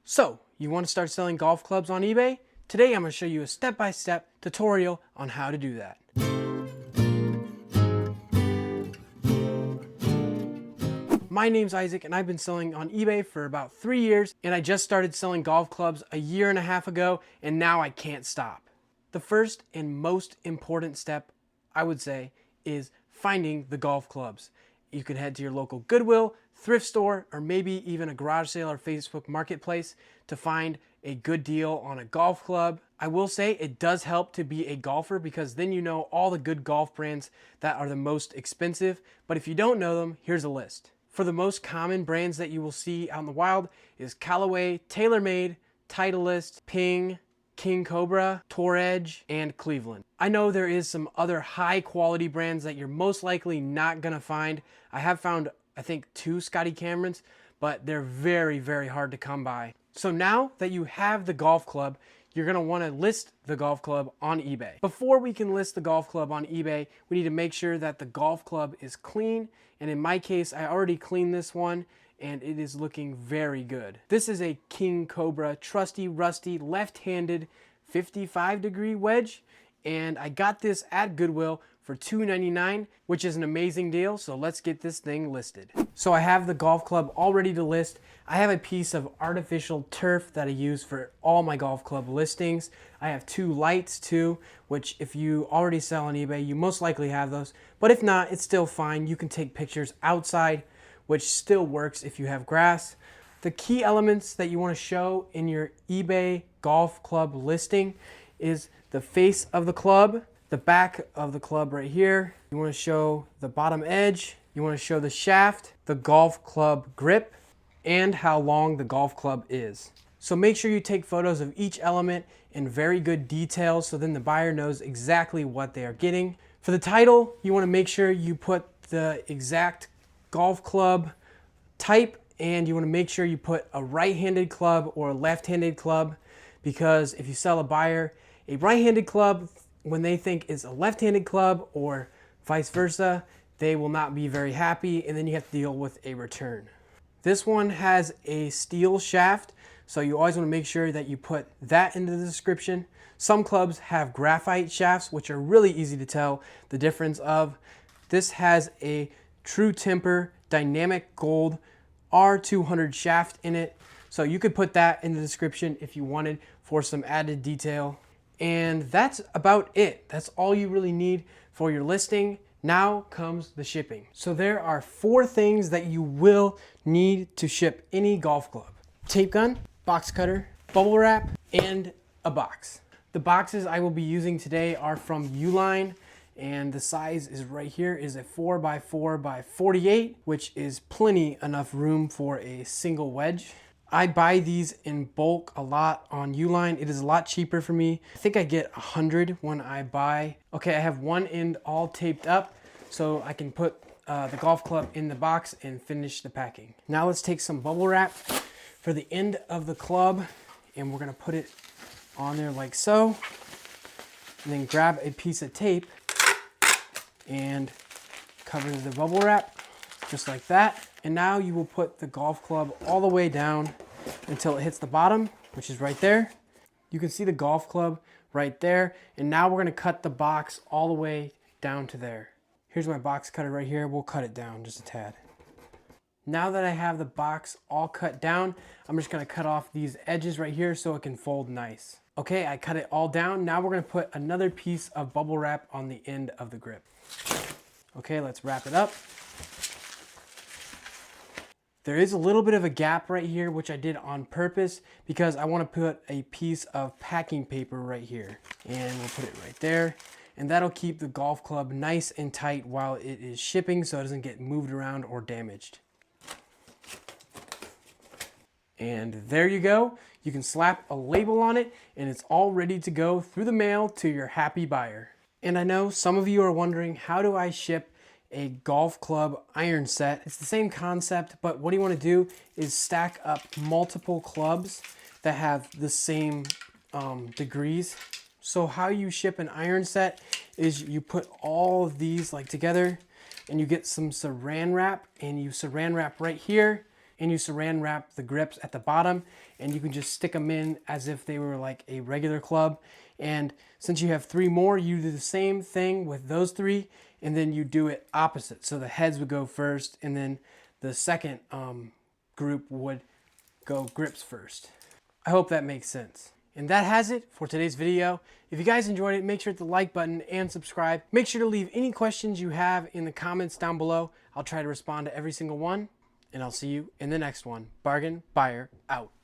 So, you want to start selling golf clubs on eBay? Today I'm going to show you a step-by-step tutorial on how to do that. My name's Isaac and I've been selling on eBay for about 3 years, and I just started selling golf clubs a year and a half ago, and now I can't stop. The first and most important step, I would say, is finding the golf clubs. You can head to your local Goodwill, thrift store, or maybe even a garage sale or Facebook marketplace to find a good deal on a golf club. I will say it does help to be a golfer because then you know all the good golf brands that are the most expensive. But if you don't know them, here's a list. For the most common brands that you will see out in the wild is Callaway, TaylorMade, Titleist, Ping, King Cobra, Tour Edge, and Cleveland. I know there is some other high quality brands that you're most likely not gonna find. I have found, I think, 2 Scotty Camerons, but they're very, very hard to come by. So now that you have the golf club, you're gonna wanna list the golf club on eBay. Before we can list the golf club on eBay, we need to make sure that the golf club is clean. And in my case, I already cleaned this one and it is looking very good. This is a King Cobra trusty, rusty, left-handed 55-degree wedge. And I got this at Goodwill for $2.99, which is an amazing deal. So let's get this thing listed. So I have the golf club all ready to list. I have a piece of artificial turf that I use for all my golf club listings. I have 2 lights too, which if you already sell on eBay, you most likely have those. But if not, it's still fine. You can take pictures outside, which still works if you have grass. The key elements that you want to show in your eBay golf club listing is the face of the club, the back of the club right here. You want to show the bottom edge. You want to show the shaft, the golf club grip, and how long the golf club is. So make sure you take photos of each element in very good detail so then the buyer knows exactly what they are getting. For the title, you want to make sure you put the exact golf club type, and you want to make sure you put a right-handed club or a left-handed club, because if you sell a buyer a right-handed club, when they think it's a left-handed club or vice versa, they will not be very happy, and then you have to deal with a return. This one has a steel shaft, so you always want to make sure that you put that into the description. Some clubs have graphite shafts, which are really easy to tell the difference of. This has a True Temper Dynamic Gold R200 shaft in it, so you could put that in the description if you wanted for some added detail. And that's about it. That's all you really need for your listing. Now comes the shipping. So there are 4 things that you will need to ship any golf club: tape gun, box cutter, bubble wrap, and a box. The boxes I will be using today are from Uline, and the size is right here, is a 4x4x48, which is plenty enough room for a single wedge. I buy these in bulk a lot on Uline. It is a lot cheaper for me. I think I get 100 when I buy. Okay, I have one end all taped up so I can put the golf club in the box and finish the packing. Now let's take some bubble wrap for the end of the club, and we're gonna put it on there like so. And then grab a piece of tape and cover the bubble wrap just like that. And now you will put the golf club all the way down until it hits the bottom, which is right there. You can see the golf club right there. And now we're gonna cut the box all the way down to there. Here's my box cutter right here. We'll cut it down just a tad. Now that I have the box all cut down, I'm just gonna cut off these edges right here so it can fold nice. Okay, I cut it all down. Now we're gonna put another piece of bubble wrap on the end of the grip. Okay, let's wrap it up. There is a little bit of a gap right here, which I did on purpose because I want to put a piece of packing paper right here. And we'll put it right there. And that'll keep the golf club nice and tight while it is shipping so it doesn't get moved around or damaged. And there you go. You can slap a label on it and it's all ready to go through the mail to your happy buyer. And I know some of you are wondering, how do I ship a golf club iron set? It's the same concept, but what you want to do is stack up multiple clubs that have the same degrees. So how you ship an iron set is you put all of these like together and you get some saran wrap, and you saran wrap right here and you saran wrap the grips at the bottom, and you can just stick them in as if they were like a regular club. And since you have 3 more, you do the same thing with those 3, and then you do it opposite. So the heads would go first, and then the second group would go grips first. I hope that makes sense. And that has it for today's video. If you guys enjoyed it, make sure to hit the like button and subscribe. Make sure to leave any questions you have in the comments down below. I'll try to respond to every single one, and I'll see you in the next one. Bargain Buyer out.